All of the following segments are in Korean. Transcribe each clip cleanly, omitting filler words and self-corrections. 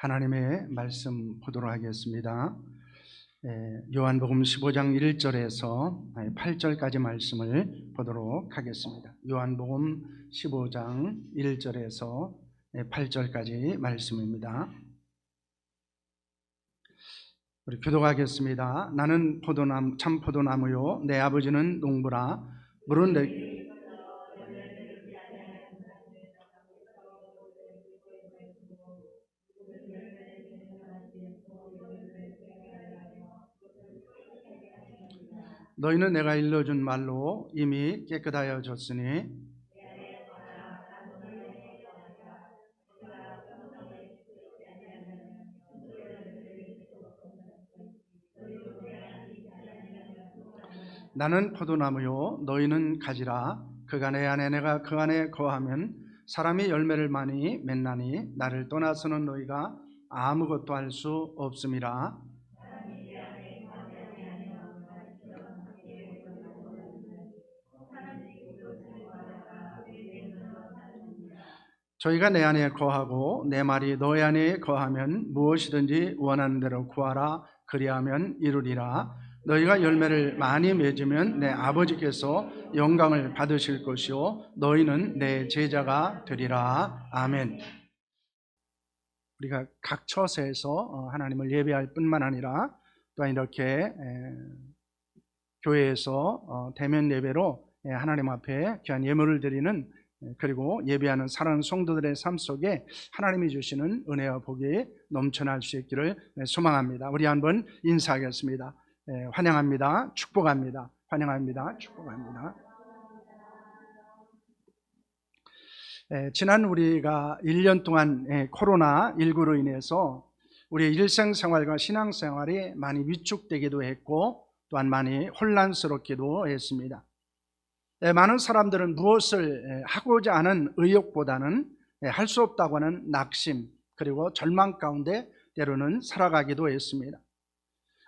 하나님의 말씀 보도록 하겠습니다. 요한복음 15장 1절에서 8절까지 말씀을 보도록 하겠습니다. 요한복음 15장 1절에서 8절까지 말씀입니다. 우리 교독하겠습니다. 나는 참 포도나무요 내 아버지는 농부라. 물은 너희는 내가 일러준 말로 이미 깨끗하여졌으니 나는 포도나무요 너희는 가지라. 그가 내 안에 내가 그 안에 거하면 사람이 열매를 많이 맺나니 나를 떠나서는 너희가 아무것도 할 수 없음이라. 저희가 내 안에 거하고 내 말이 너희 안에 거하면 무엇이든지 원하는 대로 구하라. 그리하면 이루리라. 너희가 열매를 많이 맺으면 내 아버지께서 영광을 받으실 것이요 너희는 내 제자가 되리라. 아멘. 우리가 각 처소에서 하나님을 예배할 뿐만 아니라 또한 이렇게 교회에서 대면 예배로 하나님 앞에 귀한 예물을 드리는, 그리고 예배하는 사랑하는 성도들의 삶 속에 하나님이 주시는 은혜와 복이 넘쳐날 수 있기를 소망합니다. 우리 한번 인사하겠습니다. 환영합니다. 축복합니다. 환영합니다. 축복합니다. 지난 우리가 1년 동안 코로나19로 인해서 우리의 일상생활과 신앙생활이 많이 위축되기도 했고 또한 많이 혼란스럽기도 했습니다. 많은 사람들은 무엇을 하고자 하는 의욕보다는 할 수 없다고 하는 낙심 그리고 절망 가운데 때로는 살아가기도 했습니다.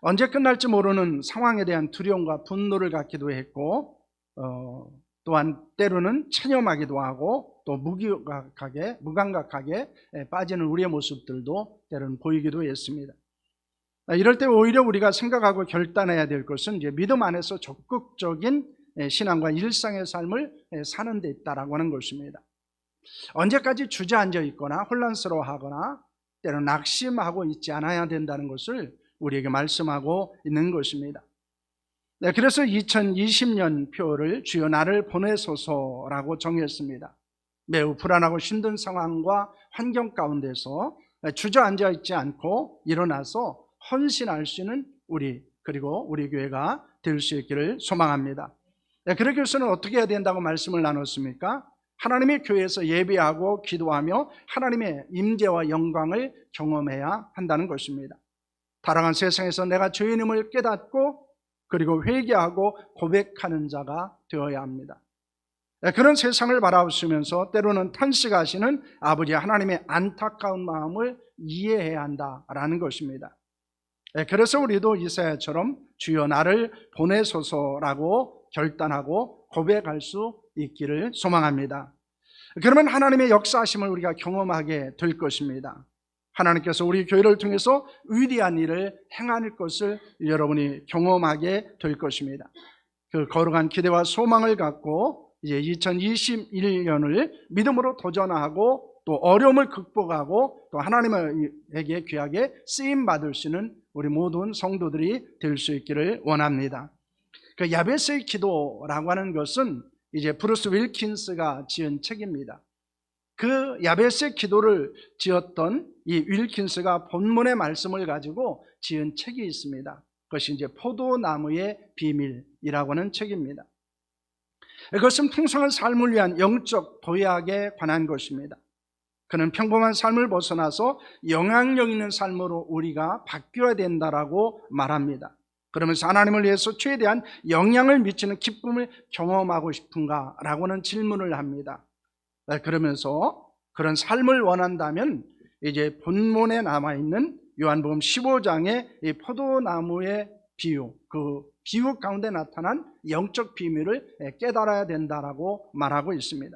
언제 끝날지 모르는 상황에 대한 두려움과 분노를 갖기도 했고 또한 때로는 체념하기도 하고 또 무감각하게 빠지는 우리의 모습들도 때로는 보이기도 했습니다. 이럴 때 오히려 우리가 생각하고 결단해야 될 것은 이제 믿음 안에서 적극적인 신앙과 일상의 삶을 사는 데 있다라고 하는 것입니다. 언제까지 주저앉아 있거나 혼란스러워하거나 때로는 낙심하고 있지 않아야 된다는 것을 우리에게 말씀하고 있는 것입니다. 그래서 2020년 표를 주여 나를 보내소서라고 정했습니다. 매우 불안하고 힘든 상황과 환경 가운데서 주저앉아 있지 않고 일어나서 헌신할 수 있는 우리, 그리고 우리 교회가 될 수 있기를 소망합니다. 그러기 위해서는 어떻게 해야 된다고 말씀을 나눴습니까? 하나님의 교회에서 예배하고 기도하며 하나님의 임재와 영광을 경험해야 한다는 것입니다. 타락한 세상에서 내가 죄인임을 깨닫고 그리고 회개하고 고백하는 자가 되어야 합니다. 그런 세상을 바라보시면서 때로는 탄식하시는 아버지 하나님의 안타까운 마음을 이해해야 한다라는 것입니다. 그래서 우리도 이사야처럼 주여 나를 보내소서라고 결단하고 고백할 수 있기를 소망합니다. 그러면 하나님의 역사하심을 우리가 경험하게 될 것입니다. 하나님께서 우리 교회를 통해서 위대한 일을 행할 것을 여러분이 경험하게 될 것입니다. 그 거룩한 기대와 소망을 갖고 이제 2021년을 믿음으로 도전하고 또 어려움을 극복하고 또 하나님에게 귀하게 쓰임 받을 수 있는 우리 모든 성도들이 될 수 있기를 원합니다. 그 야베스의 기도라고 하는 것은 이제 브루스 윌킨스가 지은 책입니다. 그 야베스의 기도를 지었던 이 윌킨스가 본문의 말씀을 가지고 지은 책이 있습니다. 그것이 이제 포도나무의 비밀이라고 하는 책입니다. 그것은 풍성한 삶을 위한 영적 도약에 관한 것입니다. 그는 평범한 삶을 벗어나서 영향력 있는 삶으로 우리가 바뀌어야 된다라고 말합니다. 그러면서 하나님을 위해서 최대한 영향을 미치는 기쁨을 경험하고 싶은가? 라고는 질문을 합니다. 그러면서 그런 삶을 원한다면 이제 본문에 남아있는 요한복음 15장의 이 포도나무의 비유, 그 비유 가운데 나타난 영적 비밀을 깨달아야 된다라고 말하고 있습니다.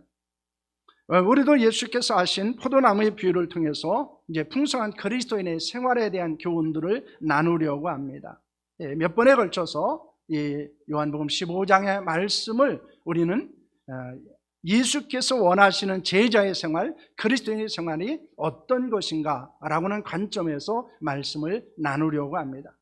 우리도 예수께서 하신 포도나무의 비유를 통해서 이제 풍성한 그리스도인의 생활에 대한 교훈들을 나누려고 합니다. 몇 번에 걸쳐서 이 요한복음 15장의 말씀을 우리는 예수께서 원하시는 제자의 생활, 그리스도인의 생활이 어떤 것인가 라고는 관점에서 말씀을 나누려고 합니다.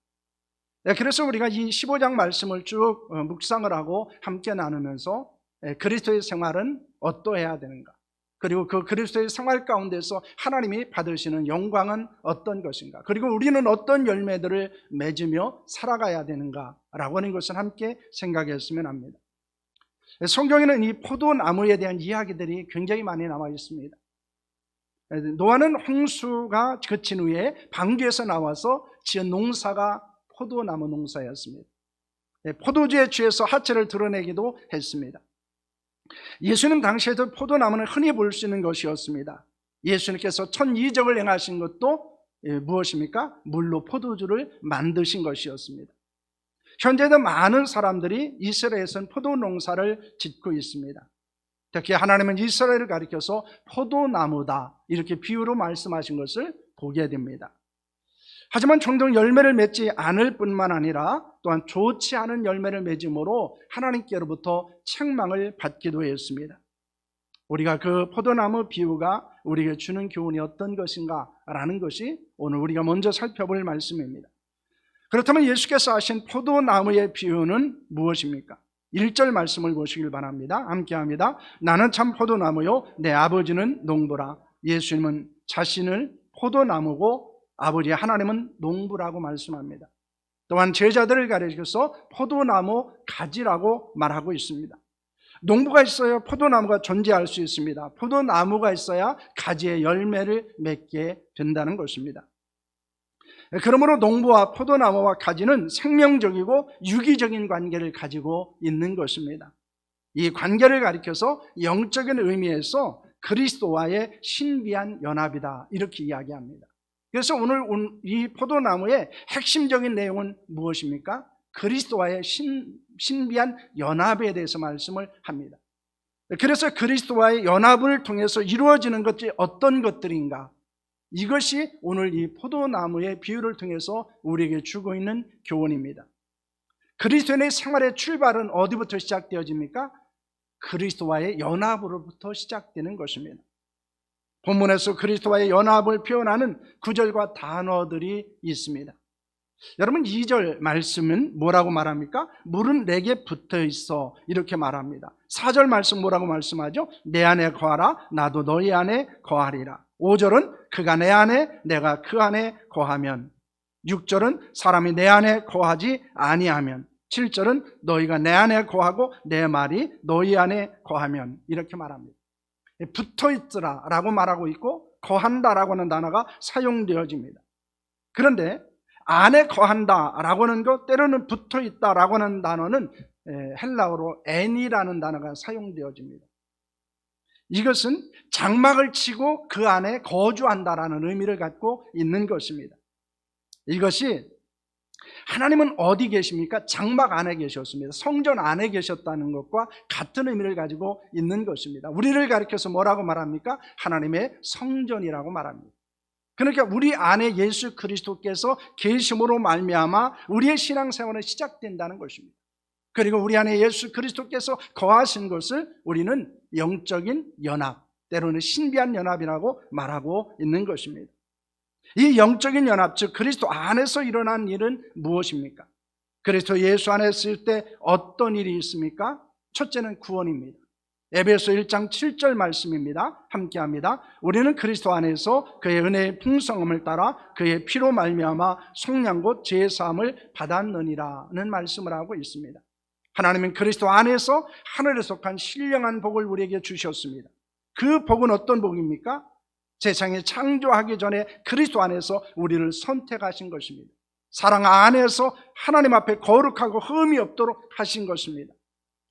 그래서 우리가 이 15장 말씀을 쭉 묵상을 하고 함께 나누면서 그리스도의 생활은 어떠해야 되는가, 그리고 그 그리스도의 생활 가운데서 하나님이 받으시는 영광은 어떤 것인가, 그리고 우리는 어떤 열매들을 맺으며 살아가야 되는가 라고 하는 것을 함께 생각했으면 합니다. 성경에는 이 포도나무에 대한 이야기들이 굉장히 많이 나와 있습니다. 노아는 홍수가 그친 후에 방주에서 나와서 지은 농사가 포도나무 농사였습니다. 포도주에 취해서 하체를 드러내기도 했습니다. 예수님 당시에도 포도나무는 흔히 볼 수 있는 것이었습니다. 예수님께서 천이적을 행하신 것도 무엇입니까? 물로 포도주를 만드신 것이었습니다. 현재도 많은 사람들이 이스라엘에서는 포도 농사를 짓고 있습니다. 특히 하나님은 이스라엘을 가리켜서 포도나무다 이렇게 비유로 말씀하신 것을 보게 됩니다. 하지만 종종 열매를 맺지 않을 뿐만 아니라 또한 좋지 않은 열매를 맺음으로 하나님께로부터 책망을 받기도 했습니다. 우리가 그 포도나무 비유가 우리에게 주는 교훈이 어떤 것인가 라는 것이 오늘 우리가 먼저 살펴볼 말씀입니다. 그렇다면 예수께서 하신 포도나무의 비유는 무엇입니까? 1절 말씀을 보시길 바랍니다. 함께 합니다. 나는 참 포도나무요 내 아버지는 농부라. 예수님은 자신을 포도나무고 아버지 하나님은 농부라고 말씀합니다. 또한 제자들을 가리켜서 포도나무 가지라고 말하고 있습니다. 농부가 있어야 포도나무가 존재할 수 있습니다. 포도나무가 있어야 가지의 열매를 맺게 된다는 것입니다. 그러므로 농부와 포도나무와 가지는 생명적이고 유기적인 관계를 가지고 있는 것입니다. 이 관계를 가리켜서 영적인 의미에서 그리스도와의 신비한 연합이다 이렇게 이야기합니다. 그래서 오늘 이 포도나무의 핵심적인 내용은 무엇입니까? 그리스도와의 신비한 연합에 대해서 말씀을 합니다. 그래서 그리스도와의 연합을 통해서 이루어지는 것이 어떤 것들인가, 이것이 오늘 이 포도나무의 비유를 통해서 우리에게 주고 있는 교훈입니다. 그리스도인의 생활의 출발은 어디부터 시작되어집니까? 그리스도와의 연합으로부터 시작되는 것입니다. 본문에서 그리스도와의 연합을 표현하는 구절과 단어들이 있습니다. 여러분 2절 말씀은 뭐라고 말합니까? 물은 내게 붙어 있어 이렇게 말합니다. 4절 말씀 뭐라고 말씀하죠? 내 안에 거하라 나도 너희 안에 거하리라. 5절은 그가 내 안에 내가 그 안에 거하면, 6절은 사람이 내 안에 거하지 아니하면, 7절은 너희가 내 안에 거하고 내 말이 너희 안에 거하면 이렇게 말합니다. 붙어있으라 라고 말하고 있고 거한다라고 하는 단어가 사용되어집니다. 그런데 안에 거한다 라고 하는 것, 때로는 붙어있다 라고 하는 단어는 헬라어로 엔이라는 단어가 사용되어집니다. 이것은 장막을 치고 그 안에 거주한다라는 의미를 갖고 있는 것입니다. 이것이 하나님은 어디 계십니까? 장막 안에 계셨습니다. 성전 안에 계셨다는 것과 같은 의미를 가지고 있는 것입니다. 우리를 가리켜서 뭐라고 말합니까? 하나님의 성전이라고 말합니다. 그러니까 우리 안에 예수 그리스도께서 계심으로 말미암아 우리의 신앙생활은 시작된다는 것입니다. 그리고 우리 안에 예수 그리스도께서 거하신 것을 우리는 영적인 연합, 때로는 신비한 연합이라고 말하고 있는 것입니다. 이 영적인 연합, 즉 그리스도 안에서 일어난 일은 무엇입니까? 그리스도 예수 안에 있을 때 어떤 일이 있습니까? 첫째는 구원입니다. 에베소 1장 7절 말씀입니다. 함께합니다. 우리는 그리스도 안에서 그의 은혜의 풍성함을 따라 그의 피로 말미암아 속량 곧 제사함을 받았느니라는 말씀을 하고 있습니다. 하나님은 그리스도 안에서 하늘에 속한 신령한 복을 우리에게 주셨습니다. 그 복은 어떤 복입니까? 세상에 창조하기 전에 그리스도 안에서 우리를 선택하신 것입니다. 사랑 안에서 하나님 앞에 거룩하고 흠이 없도록 하신 것입니다.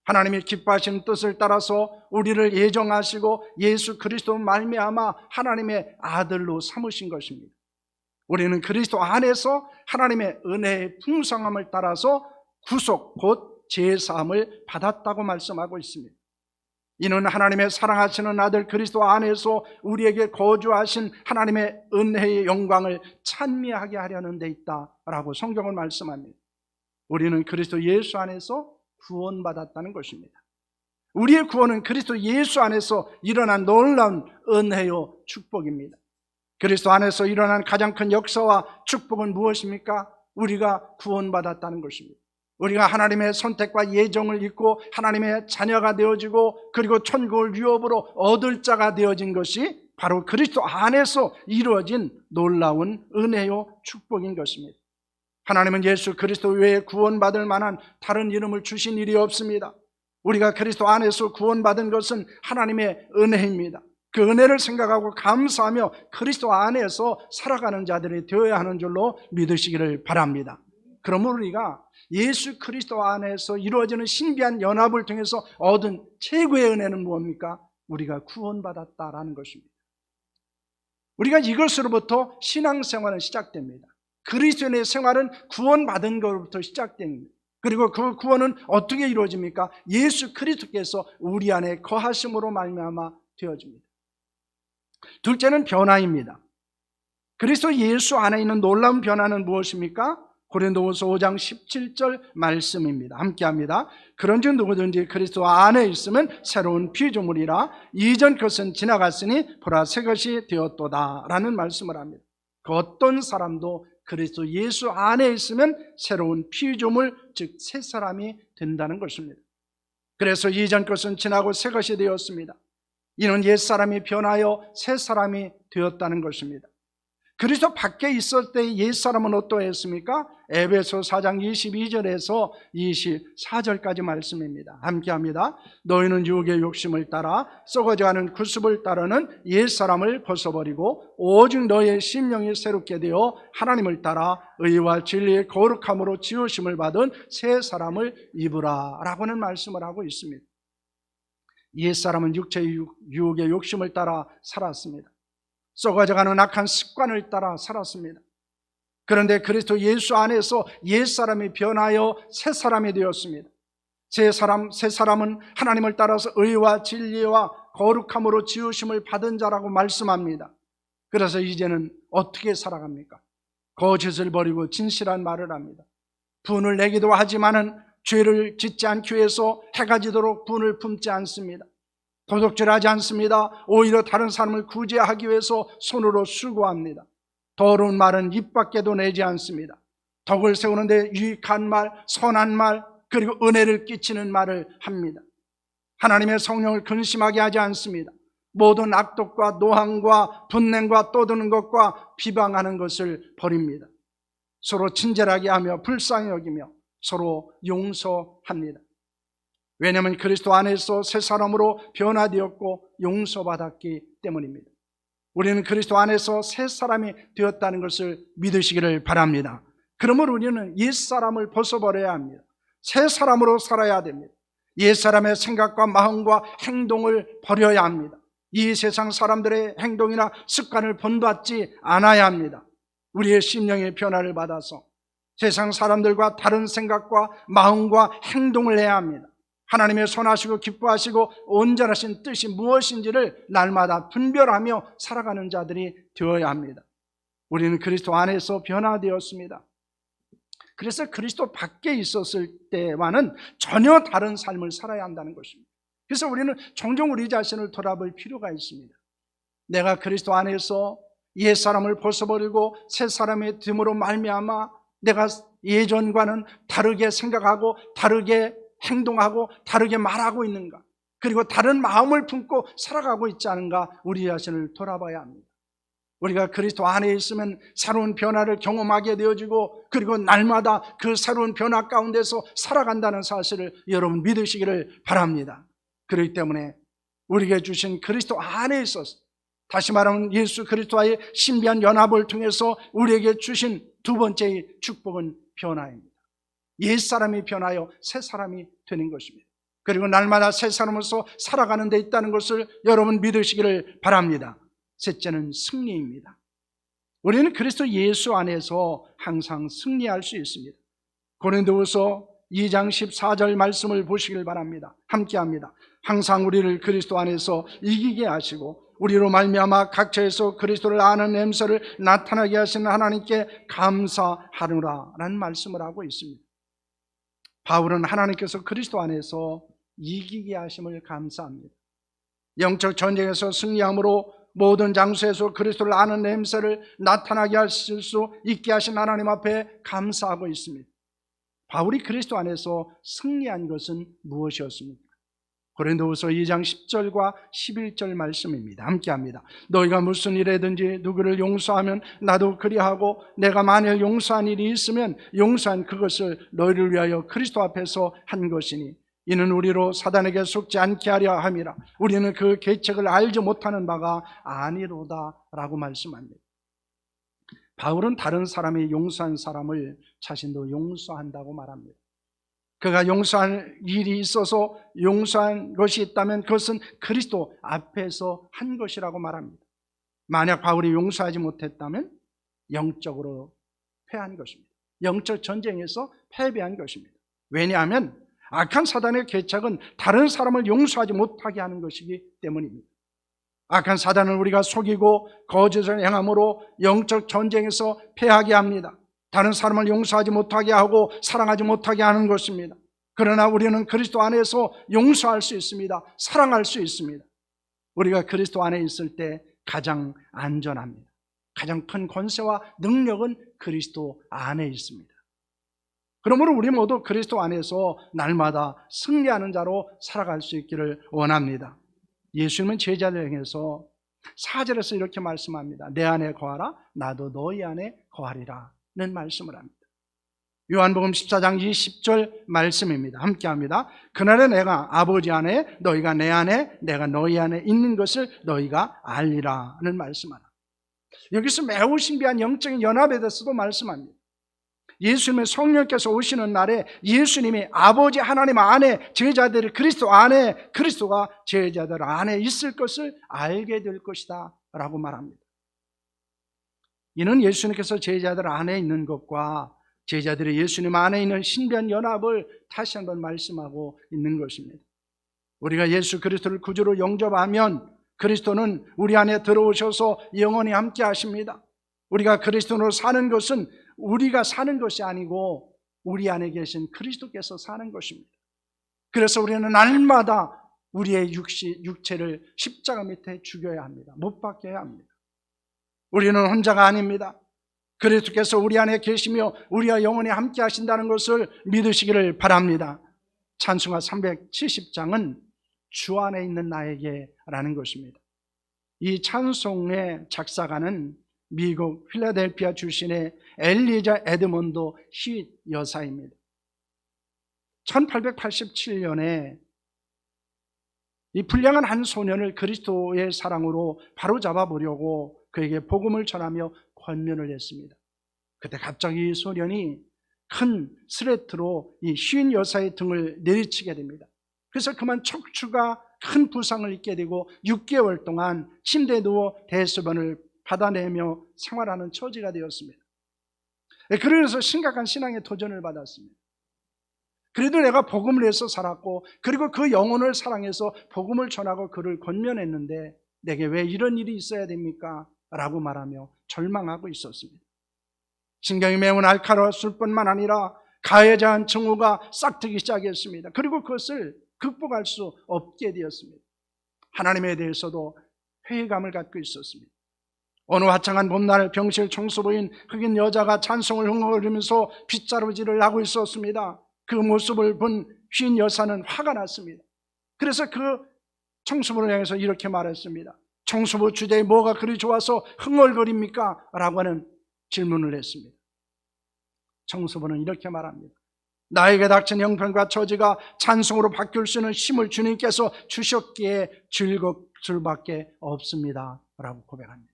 하나님이 기뻐하시는 뜻을 따라서 우리를 예정하시고 예수 그리스도 말미암아 하나님의 아들로 삼으신 것입니다. 우리는 그리스도 안에서 하나님의 은혜의 풍성함을 따라서 구속 곧 제사함을 받았다고 말씀하고 있습니다. 이는 하나님의 사랑하시는 아들 그리스도 안에서 우리에게 거주하신 하나님의 은혜의 영광을 찬미하게 하려는 데 있다라고 성경은 말씀합니다. 우리는 그리스도 예수 안에서 구원받았다는 것입니다. 우리의 구원은 그리스도 예수 안에서 일어난 놀라운 은혜요 축복입니다. 그리스도 안에서 일어난 가장 큰 역사와 축복은 무엇입니까? 우리가 구원받았다는 것입니다. 우리가 하나님의 선택과 예정을 잊고 하나님의 자녀가 되어지고 그리고 천국을 유업으로 얻을 자가 되어진 것이 바로 그리스도 안에서 이루어진 놀라운 은혜요 축복인 것입니다. 하나님은 예수 그리스도 외에 구원받을 만한 다른 이름을 주신 일이 없습니다. 우리가 그리스도 안에서 구원받은 것은 하나님의 은혜입니다. 그 은혜를 생각하고 감사하며 그리스도 안에서 살아가는 자들이 되어야 하는 줄로 믿으시기를 바랍니다. 그러므로 우리가 예수 그리스도 안에서 이루어지는 신비한 연합을 통해서 얻은 최고의 은혜는 무엇입니까? 우리가 구원받았다라는 것입니다. 우리가 이것으로부터 신앙생활은 시작됩니다. 그리스도인의 생활은 구원받은 것부터 시작됩니다. 그리고 그 구원은 어떻게 이루어집니까? 예수 그리스도께서 우리 안에 거하심으로 말미암아 되어집니다. 둘째는 변화입니다. 그리스도 예수 안에 있는 놀라운 변화는 무엇입니까? 고린도후서 5장 17절 말씀입니다. 함께합니다. 그런즉 누구든지 그리스도 안에 있으면 새로운 피조물이라 이전 것은 지나갔으니 보라 새 것이 되었도다 라는 말씀을 합니다. 그 어떤 사람도 그리스도 예수 안에 있으면 새로운 피조물, 즉 새 사람이 된다는 것입니다. 그래서 이전 것은 지나고 새 것이 되었습니다. 이는 옛사람이 변하여 새 사람이 되었다는 것입니다. 그리스도 밖에 있을 때 옛사람은 어떠했습니까? 에베소 4장 22절에서 24절까지 말씀입니다. 함께합니다. 너희는 육의 욕심을 따라 썩어져가는 구습을 따르는 옛사람을 벗어버리고 오직 너의 심령이 새롭게 되어 하나님을 따라 의와 진리의 거룩함으로 지으심을 받은 새 사람을 입으라 라고는 말씀을 하고 있습니다. 옛사람은 육체의 유혹의 욕심을 따라 살았습니다. 썩어져가는 악한 습관을 따라 살았습니다. 그런데 그리스도 예수 안에서 옛사람이 변하여 새 사람이 되었습니다. 새 사람은 하나님을 따라서 의와 진리와 거룩함으로 지으심을 받은 자라고 말씀합니다. 그래서 이제는 어떻게 살아갑니까? 거짓을 버리고 진실한 말을 합니다. 분을 내기도 하지만은 죄를 짓지 않기 위해서 해가 지도록 분을 품지 않습니다. 도둑질하지 않습니다. 오히려 다른 사람을 구제하기 위해서 손으로 수고합니다. 더러운 말은 입 밖에도 내지 않습니다. 덕을 세우는데 유익한 말, 선한 말, 그리고 은혜를 끼치는 말을 합니다. 하나님의 성령을 근심하게 하지 않습니다. 모든 악독과 노함과 분냉과 떠드는 것과 비방하는 것을 버립니다. 서로 친절하게 하며 불쌍히 여기며 서로 용서합니다. 왜냐하면 그리스도 안에서 새 사람으로 변화되었고 용서받았기 때문입니다. 우리는 그리스도 안에서 새 사람이 되었다는 것을 믿으시기를 바랍니다. 그러므로 우리는 옛사람을 벗어버려야 합니다. 새 사람으로 살아야 됩니다. 옛사람의 생각과 마음과 행동을 버려야 합니다. 이 세상 사람들의 행동이나 습관을 본받지 않아야 합니다. 우리의 심령의 변화를 받아서 세상 사람들과 다른 생각과 마음과 행동을 해야 합니다. 하나님의 선하시고 기뻐하시고 온전하신 뜻이 무엇인지를 날마다 분별하며 살아가는 자들이 되어야 합니다. 우리는 그리스도 안에서 변화되었습니다. 그래서 그리스도 밖에 있었을 때와는 전혀 다른 삶을 살아야 한다는 것입니다. 그래서 우리는 종종 우리 자신을 돌아볼 필요가 있습니다. 내가 그리스도 안에서 옛사람을 벗어버리고 새 사람이 됨으로 말미암아 내가 예전과는 다르게 생각하고 다르게 행동하고 다르게 말하고 있는가, 그리고 다른 마음을 품고 살아가고 있지 않은가 우리 자신을 돌아봐야 합니다. 우리가 그리스도 안에 있으면 새로운 변화를 경험하게 되어지고 그리고 날마다 그 새로운 변화 가운데서 살아간다는 사실을 여러분 믿으시기를 바랍니다. 그렇기 때문에 우리에게 주신 그리스도 안에 있어서, 다시 말하면 예수 그리스도와의 신비한 연합을 통해서 우리에게 주신 두 번째의 축복은 변화입니다. 옛사람이 변하여 새 사람이 되는 것입니다. 그리고 날마다 새 사람으로서 살아가는 데 있다는 것을 여러분 믿으시기를 바랍니다. 셋째는 승리입니다. 우리는 그리스도 예수 안에서 항상 승리할 수 있습니다. 고린도후서 2장 14절 말씀을 보시길 바랍니다. 함께합니다. 항상 우리를 그리스도 안에서 이기게 하시고 우리로 말미암아 각처에서 그리스도를 아는 냄새를 나타나게 하시는 하나님께 감사하노라라는 말씀을 하고 있습니다. 바울은 하나님께서 그리스도 안에서 이기게 하심을 감사합니다. 영적 전쟁에서 승리함으로 모든 장소에서 그리스도를 아는 냄새를 나타나게 하실 수 있게 하신 하나님 앞에 감사하고 있습니다. 바울이 그리스도 안에서 승리한 것은 무엇이었습니까? 고린도후서 2장 10절과 11절 말씀입니다. 함께합니다. 너희가 무슨 일에든지 누구를 용서하면 나도 그리하고 내가 만일 용서한 일이 있으면 용서한 그것을 너희를 위하여 그리스도 앞에서 한 것이니 이는 우리로 사단에게 속지 않게 하려 함이라. 우리는 그 계책을 알지 못하는 바가 아니로다 라고 말씀합니다. 바울은 다른 사람이 용서한 사람을 자신도 용서한다고 말합니다. 그가 용서할 일이 있어서 용서한 것이 있다면 그것은 그리스도 앞에서 한 것이라고 말합니다. 만약 바울이 용서하지 못했다면 영적으로 패한 것입니다. 영적 전쟁에서 패배한 것입니다. 왜냐하면 악한 사단의 계책은 다른 사람을 용서하지 못하게 하는 것이기 때문입니다. 악한 사단은 우리가 속이고 거짓을 행함으로 영적 전쟁에서 패하게 합니다. 다른 사람을 용서하지 못하게 하고 사랑하지 못하게 하는 것입니다. 그러나 우리는 그리스도 안에서 용서할 수 있습니다. 사랑할 수 있습니다. 우리가 그리스도 안에 있을 때 가장 안전합니다. 가장 큰 권세와 능력은 그리스도 안에 있습니다. 그러므로 우리 모두 그리스도 안에서 날마다 승리하는 자로 살아갈 수 있기를 원합니다. 예수님은 제자들 향해서 4절에서 이렇게 말씀합니다. 내 안에 거하라 나도 너희 안에 거하리라 는 말씀을 합니다. 요한복음 14장 20절 말씀입니다. 함께합니다. 그날에 내가 아버지 안에 너희가 내 안에 내가 너희 안에 있는 것을 너희가 알리라 는 말씀하라. 여기서 매우 신비한 영적인 연합에 대해서도 말씀합니다. 예수님의 성령께서 오시는 날에 예수님이 아버지 하나님 안에 제자들이 그리스도 안에 그리스도가 제자들 안에 있을 것을 알게 될 것이다 라고 말합니다. 이는 예수님께서 제자들 안에 있는 것과 제자들이 예수님 안에 있는 신비한 연합을 다시 한번 말씀하고 있는 것입니다. 우리가 예수 그리스도를 구주로 영접하면 그리스도는 우리 안에 들어오셔서 영원히 함께 하십니다. 우리가 그리스도로 사는 것은 우리가 사는 것이 아니고 우리 안에 계신 그리스도께서 사는 것입니다. 그래서 우리는 날마다 우리의 육체를 십자가 밑에 죽여야 합니다. 못 박혀야 합니다. 우리는 혼자가 아닙니다. 그리스도께서 우리 안에 계시며 우리와 영원히 함께 하신다는 것을 믿으시기를 바랍니다. 찬송가 370장은 주 안에 있는 나에게 라는 것입니다. 이 찬송의 작사가는 미국 필라델피아 출신의 엘리자 에드먼드 휘 여사입니다. 1887년에 이 불량한 한 소년을 그리스도의 사랑으로 바로잡아 보려고 그에게 복음을 전하며 권면을 했습니다. 그때 갑자기 이 소년이 큰 스레트로 이 휘 여사의 등을 내리치게 됩니다. 그래서 그만 척추가 큰 부상을 입게 되고 6개월 동안 침대에 누워 대소변을 받아내며 생활하는 처지가 되었습니다. 그러면서 심각한 신앙의 도전을 받았습니다. 그래도 내가 복음을 위해서 살았고 그리고 그 영혼을 사랑해서 복음을 전하고 그를 권면했는데 내게 왜 이런 일이 있어야 됩니까? 라고 말하며 절망하고 있었습니다. 신경이 매우 날카로웠을 뿐만 아니라 가해자한 증오가 싹트기 시작했습니다. 그리고 그것을 극복할 수 없게 되었습니다. 하나님에 대해서도 회의감을 갖고 있었습니다. 어느 화창한 봄날 병실 청소부인 흑인 여자가 찬송을 흥얼거리면서 빗자루질을 하고 있었습니다. 그 모습을 본 휘 여사는 화가 났습니다. 그래서 그 청소부를 향해서 이렇게 말했습니다. 청소부 주제에 뭐가 그리 좋아서 흥얼거립니까? 라고 하는 질문을 했습니다. 청소부는 이렇게 말합니다. 나에게 닥친 형편과 처지가 찬송으로 바뀔 수 있는 힘을 주님께서 주셨기에 즐거울 수밖에 없습니다. 라고 고백합니다.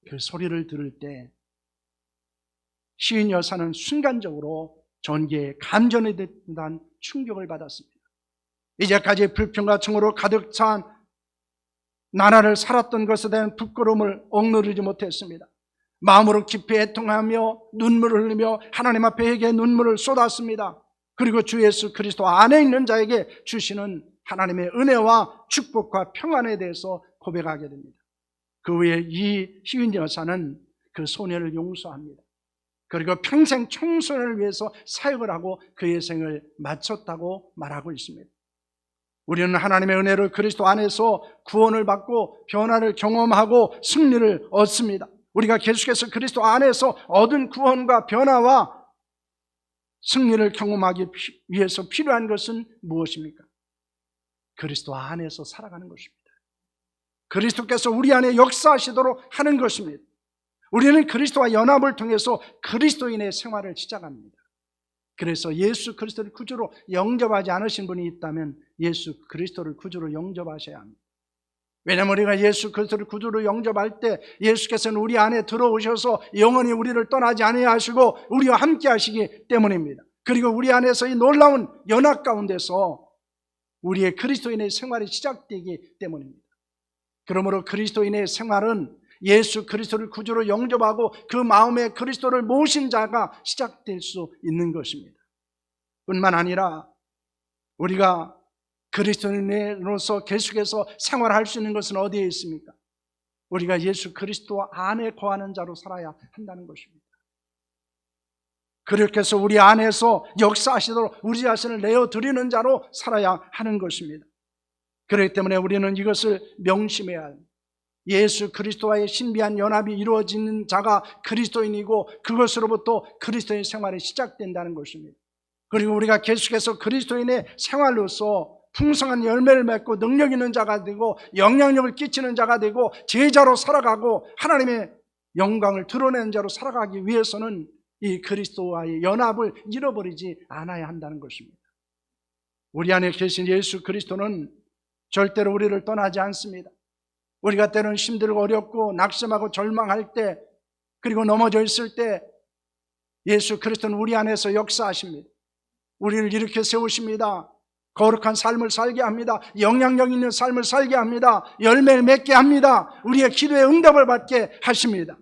그 소리를 들을 때 시인 여사는 순간적으로 전기에 감전이 된다는 충격을 받았습니다. 이제까지 불평과 증오로 가득 찬 나라를 살았던 것에 대한 부끄러움을 억누르지 못했습니다. 마음으로 깊이 애통하며 눈물을 흘리며 하나님 앞에 눈물을 쏟았습니다. 그리고 주 예수 그리스도 안에 있는 자에게 주시는 하나님의 은혜와 축복과 평안에 대해서 고백하게 됩니다. 그 후에 이 희윈 여사는 그 소년을 용서합니다. 그리고 평생 청소년을 위해서 사역을 하고 그의 생을 마쳤다고 말하고 있습니다. 우리는 하나님의 은혜를 그리스도 안에서 구원을 받고 변화를 경험하고 승리를 얻습니다. 우리가 계속해서 그리스도 안에서 얻은 구원과 변화와 승리를 경험하기 위해서 필요한 것은 무엇입니까? 그리스도 안에서 살아가는 것입니다. 그리스도께서 우리 안에 역사하시도록 하는 것입니다. 우리는 그리스도와 연합을 통해서 그리스도인의 생활을 시작합니다. 그래서 예수 그리스도를 구주로 영접하지 않으신 분이 있다면 예수 그리스도를 구주로 영접하셔야 합니다. 왜냐하면 우리가 예수 그리스도를 구주로 영접할 때 예수께서는 우리 안에 들어오셔서 영원히 우리를 떠나지 아니하시고 우리와 함께 하시기 때문입니다. 그리고 우리 안에서 이 놀라운 연합 가운데서 우리의 그리스도인의 생활이 시작되기 때문입니다. 그러므로 그리스도인의 생활은 예수 그리스도를 구주로 영접하고 그 마음에 그리스도를 모신 자가 시작될 수 있는 것입니다. 뿐만 아니라 우리가 그리스도인으로서 계속해서 생활할 수 있는 것은 어디에 있습니까? 우리가 예수 그리스도 안에 거하는 자로 살아야 한다는 것입니다. 그렇게 해서 우리 안에서 역사하시도록 우리 자신을 내어드리는 자로 살아야 하는 것입니다. 그렇기 때문에 우리는 이것을 명심해야 합니다. 예수 그리스도와의 신비한 연합이 이루어지는 자가 그리스도인이고 그것으로부터 그리스도인 생활이 시작된다는 것입니다. 그리고 우리가 계속해서 그리스도인의 생활로서 풍성한 열매를 맺고 능력 있는 자가 되고 영향력을 끼치는 자가 되고 제자로 살아가고 하나님의 영광을 드러내는 자로 살아가기 위해서는 이 그리스도와의 연합을 잃어버리지 않아야 한다는 것입니다. 우리 안에 계신 예수 그리스도는 절대로 우리를 떠나지 않습니다. 우리가 때로는 힘들고 어렵고 낙심하고 절망할 때 그리고 넘어져 있을 때 예수 그리스도는 우리 안에서 역사하십니다. 우리를 일으켜 세우십니다. 거룩한 삶을 살게 합니다. 영향력 있는 삶을 살게 합니다. 열매를 맺게 합니다. 우리의 기도에 응답을 받게 하십니다.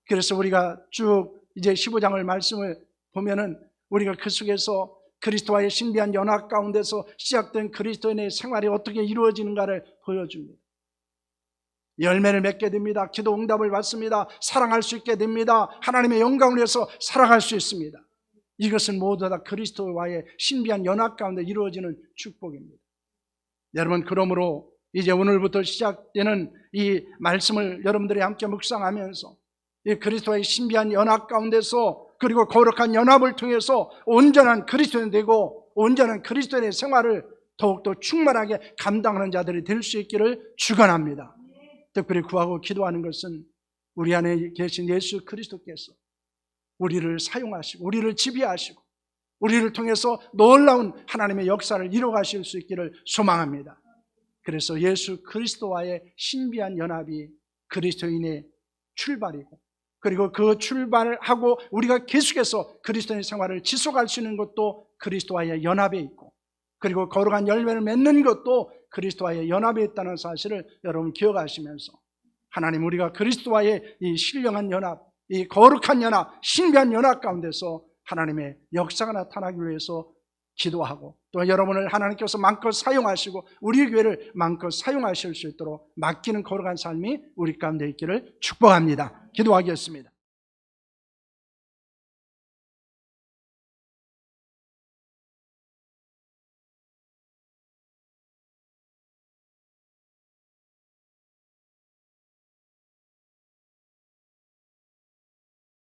그래서 우리가 쭉 이제 15장을 말씀을 보면은 우리가 그 속에서 그리스도와의 신비한 연합 가운데서 시작된 그리스도인의 생활이 어떻게 이루어지는가를 보여줍니다. 열매를 맺게 됩니다. 기도 응답을 받습니다. 사랑할 수 있게 됩니다. 하나님의 영광을 위해서 살아갈 수 있습니다. 이것은 모두 다 그리스도와의 신비한 연합 가운데 이루어지는 축복입니다. 여러분, 그러므로 이제 오늘부터 시작되는 이 말씀을 여러분들이 함께 묵상하면서 이 그리스도와의 신비한 연합 가운데서 그리고 거룩한 연합을 통해서 온전한 그리스도인 되고 온전한 그리스도인의 생활을 더욱더 충만하게 감당하는 자들이 될 수 있기를 축원합니다. 특별히 구하고 기도하는 것은 우리 안에 계신 예수 그리스도께서 우리를 사용하시고 우리를 지배하시고 우리를 통해서 놀라운 하나님의 역사를 이루어가실 수 있기를 소망합니다. 그래서 예수 그리스도와의 신비한 연합이 그리스도인의 출발이고 그리고 그 출발을 하고 우리가 계속해서 그리스도인의 생활을 지속할 수 있는 것도 그리스도와의 연합에 있고 그리고 거룩한 열매를 맺는 것도 그리스도와의 연합에 있다는 사실을 여러분 기억하시면서 하나님, 우리가 그리스도와의 이 신령한 연합, 이 거룩한 연합, 신비한 연합 가운데서 하나님의 역사가 나타나기 위해서 기도하고 또 여러분을 하나님께서 마음껏 사용하시고 우리 교회를 마음껏 사용하실 수 있도록 맡기는 거룩한 삶이 우리 가운데 있기를 축복합니다. 기도하겠습니다.